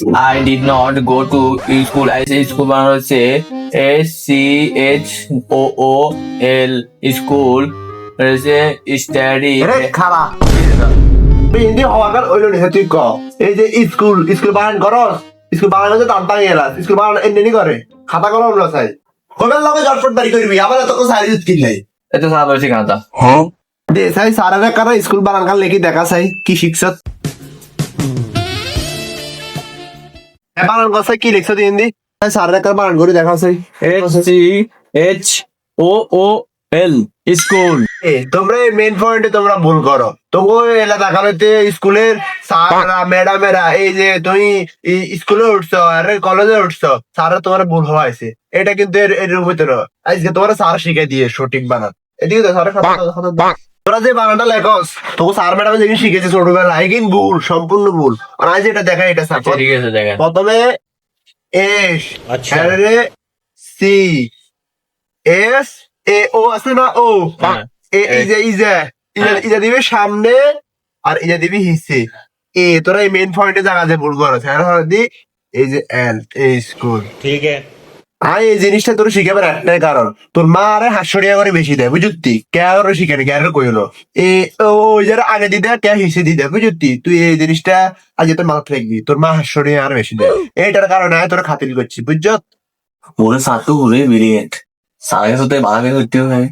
I did not go to school. I say school বানানো হচ্ছে SCHOOL school হচ্ছে study এরে খালা হিন্দি হওয়ার ওই নিয়ে তুই ক এই যে স্কুল স্কুল বানান করস স্কুল বানানো যে দাম পাই এলাস স্কুল বানানো এমনি করে খাতা কলম না চাই কবের লগে জটপট বাড়ি করবি আবার এত সারি কিন নাই এত সারা বলছি কাঁথা দে চাই সারারে কারা স্কুল বানান কার লেখি দেখা চাই কি শিখছত বানান কথা কি লিখছ হিন্দি সারারে কার বানান করে দেখা চাই SCHOOL স্কুল তোমরা এই মেইন পয়েন্টে তোমরা ভুল করো তোমার এলা দেখানোতে স্কুলের স্যাররা ম্যাডামেরা এই যে তুমি স্কুলে উঠছো আর কলেজে উঠছো স্যাররা তোমার ভুল হওয়াইছে এটা কিন্তু এর ভিতরে আজকে তোমার স্যার শিখাই দিয়ে সঠিক বানান এদিকে তো স্যারের তোরা যে বানানটা লেখস তোকে স্যার ম্যাডাম যেদিন শিখেছে ছোটবেলায় কিন্তু ভুল সম্পূর্ণ ভুল আর আজ এটা দেখা এটা ঠিক আছে দেখেন প্রথমে এস সি এস এ ও আছে না ও ইজা দিবে সামনে আর ইজা দিবি হিসে এ তোরা এই মেইন পয়েন্টে জায়গাতে ভুল করছ আর দি এই যে এল এই স্কুল ठीक है আই এই জিনিসটা তোর শিখাবার একটাই কারণ তোর মা আরে 500 টাকা করে বেশি দেয় বুঝতি কে আর শিখানি কে আর কইলো এ ওই যারা আগে দিদা কে হিসে দিদা বুঝতি তুই এই জিনিসটা আজ তোর মাথা রাখবি তোর মা 500 টাকা আর বেশি দেয় এইটার কারণে তোর খাতির করছি বুঝছত ওরে সাতু হলে ব্রিলিয়েন্ট সাড়ে সাথে ভালো করে করতে হবে